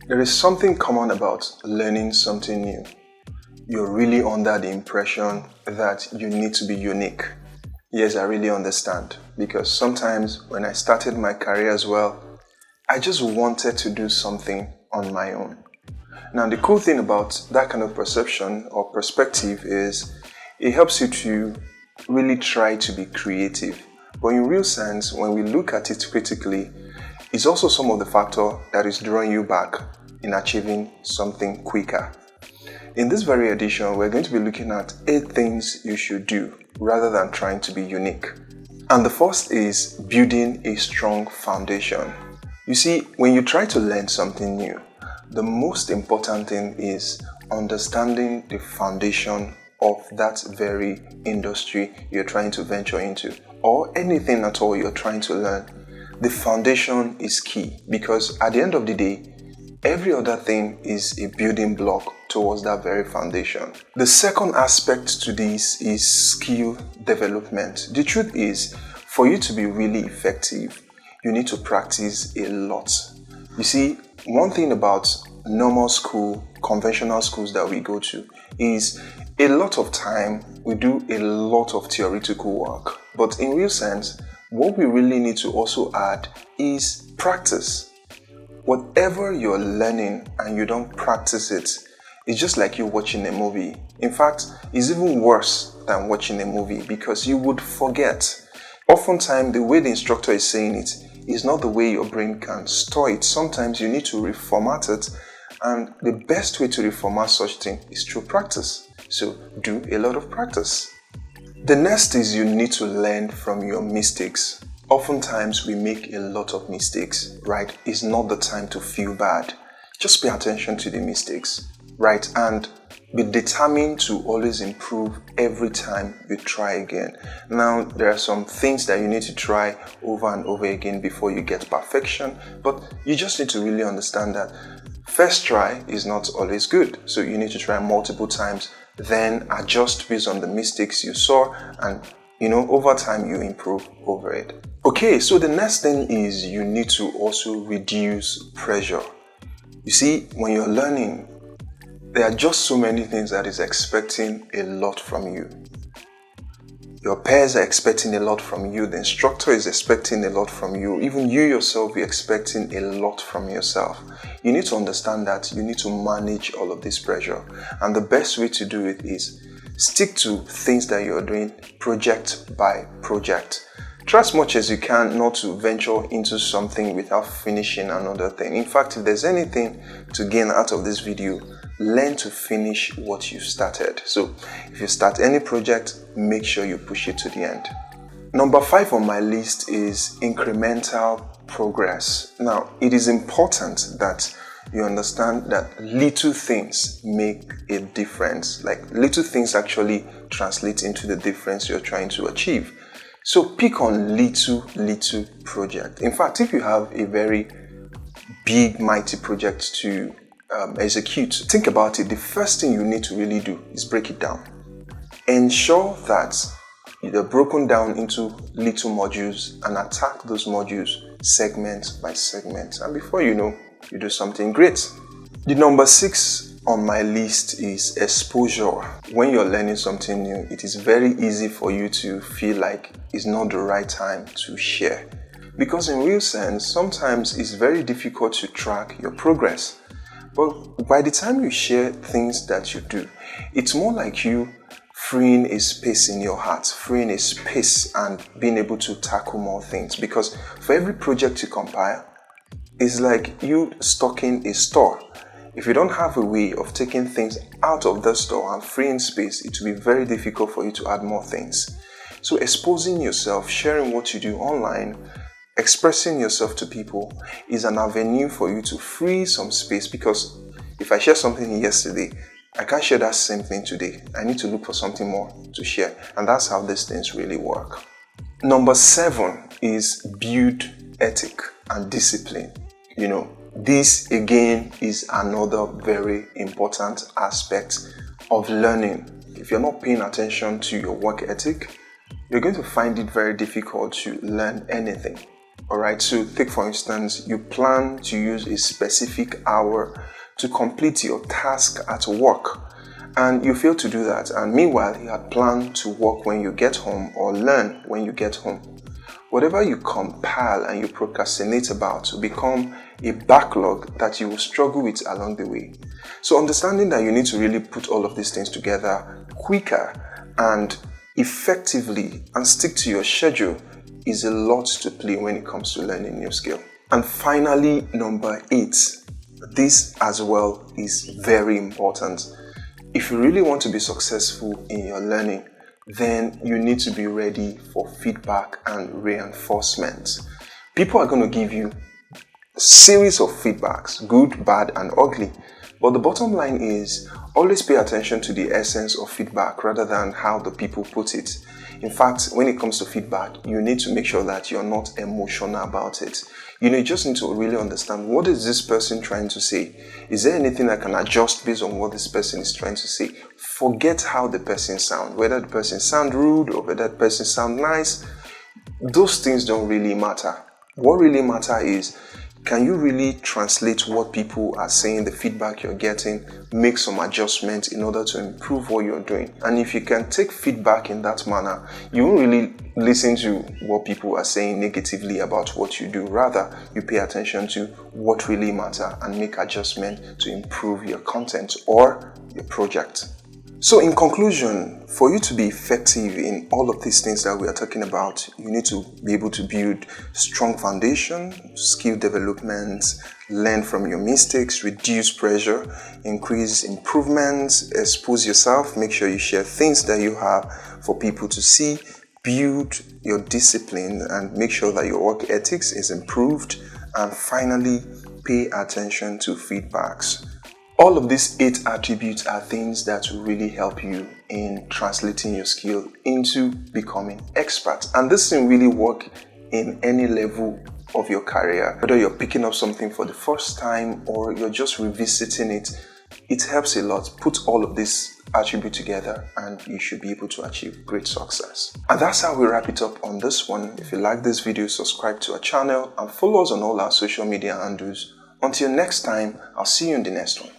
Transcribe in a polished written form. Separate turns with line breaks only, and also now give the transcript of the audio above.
There is something common about learning something new. You're really under the impression that you need to be unique. Yes, I really understand, because sometimes when I started my career as well, I just wanted to do something on my own. Now, the cool thing about that kind of perception or perspective is it helps you to really try to be creative. But in real sense, when we look at it critically, it's also some of the factor that is drawing you back in achieving something quicker. In this very edition, we're going to be looking at 8 things you should do rather than trying to be unique. And the first is building a strong foundation. You see, when you try to learn something new, the most important thing is understanding the foundation of that very industry you're trying to venture into, or anything at all you're trying to learn. The foundation is key, because at the end of the day, every other thing is a building block towards that very foundation. The second aspect to this is skill development. The truth is, for you to be really effective, you need to practice a lot. You see, one thing about normal school, conventional schools that we go to is a lot of time we do a lot of theoretical work. But in real sense, what we really need to also add is practice. Whatever you're learning and you don't practice it, it's just like you watching a movie. In fact, it's even worse than watching a movie because you would forget. Oftentimes, the way the instructor is saying it is not the way your brain can store it. Sometimes you need to reformat it, and the best way to reformat such thing is through practice. So do a lot of practice. The next is you need to learn from your mistakes. Oftentimes we make a lot of mistakes, right? It's not the time to feel bad. Just pay attention to the mistakes, right? And be determined to always improve every time you try again. Now, there are some things that you need to try over and over again before you get perfection, but you just need to really understand that first try is not always good. So you need to try multiple times, then adjust based on the mistakes you saw, and over time you improve over it. Okay, so the next thing is you need to also reduce pressure. You see, when you're learning, there are just so many things that is expecting a lot from you. Your peers are expecting a lot from you. The instructor is expecting a lot from you. Even you yourself are expecting a lot from yourself. You need to understand that you need to manage all of this pressure. And the best way to do it is stick to things that you're doing project by project. Try as much as you can not to venture into something without finishing another thing. In fact, if there's anything to gain out of this video, learn to finish what you started. So if you start any project, make sure you push it to the end. Number 5 on my list is incremental progress. Now, it is important that you understand that little things make a difference. Like little things actually translate into the difference you're trying to achieve. So pick on little project. In fact, if you have a very big, mighty project to execute, think about it. The first thing you need to really do is break it down. Ensure that they're broken down into little modules and attack those modules segment by segment. And before you know, you do something great. The number 6 on my list is exposure. When you're learning something new, it is very easy for you to feel like it's not the right time to share. Because in real sense, sometimes it's very difficult to track your progress. But by the time you share things that you do, it's more like you freeing a space in your heart, freeing a space and being able to tackle more things. Because for every project you compile, it's like you stocking a store. If you don't have a way of taking things out of the store and freeing space, it will be very difficult for you to add more things. So exposing yourself, sharing what you do online, expressing yourself to people is an avenue for you to free some space, because if I share something yesterday, I can't share that same thing today. I need to look for something more to share, and that's how these things really work. Number 7 is build ethic and discipline. This again is another very important aspect of learning. If you're not paying attention to your work ethic, you're going to find it very difficult to learn anything. Alright, so take for instance, you plan to use a specific hour to complete your task at work, and you fail to do that, and meanwhile you had planned to work when you get home or learn when you get home. Whatever you compile and you procrastinate about will become a backlog that you will struggle with along the way. So understanding that you need to really put all of these things together quicker and effectively and stick to your schedule is a lot to play when it comes to learning new skill. And finally, number 8, this as well is very important. If you really want to be successful in your learning, then you need to be ready for feedback and reinforcement. People are going to give you a series of feedbacks, good, bad, and ugly. But the bottom line is, always pay attention to the essence of feedback rather than how the people put it. In fact, when it comes to feedback, you need to make sure that you're not emotional about it. You just need to really understand, what is this person trying to say? Is there anything I can adjust based on what this person is trying to say? Forget how the person sounds, whether the person sounds rude or whether the person sounds nice. Those things don't really matter. What really matters is, can you really translate what people are saying, the feedback you're getting, make some adjustments in order to improve what you're doing? And if you can take feedback in that manner, you won't really listen to what people are saying negatively about what you do. Rather, you pay attention to what really matters and make adjustments to improve your content or your project. So in conclusion, for you to be effective in all of these things that we are talking about, you need to be able to build strong foundation, skill development, learn from your mistakes, reduce pressure, increase improvements, expose yourself, make sure you share things that you have for people to see, build your discipline and make sure that your work ethics is improved, and finally, pay attention to feedbacks. All of these 8 attributes are things that will really help you in translating your skill into becoming expert. And this can really work in any level of your career. Whether you're picking up something for the first time or you're just revisiting it, it helps a lot. Put all of this attribute together and you should be able to achieve great success. And that's how we wrap it up on this one. If you like this video, subscribe to our channel and follow us on all our social media handles. Until next time, I'll see you in the next one.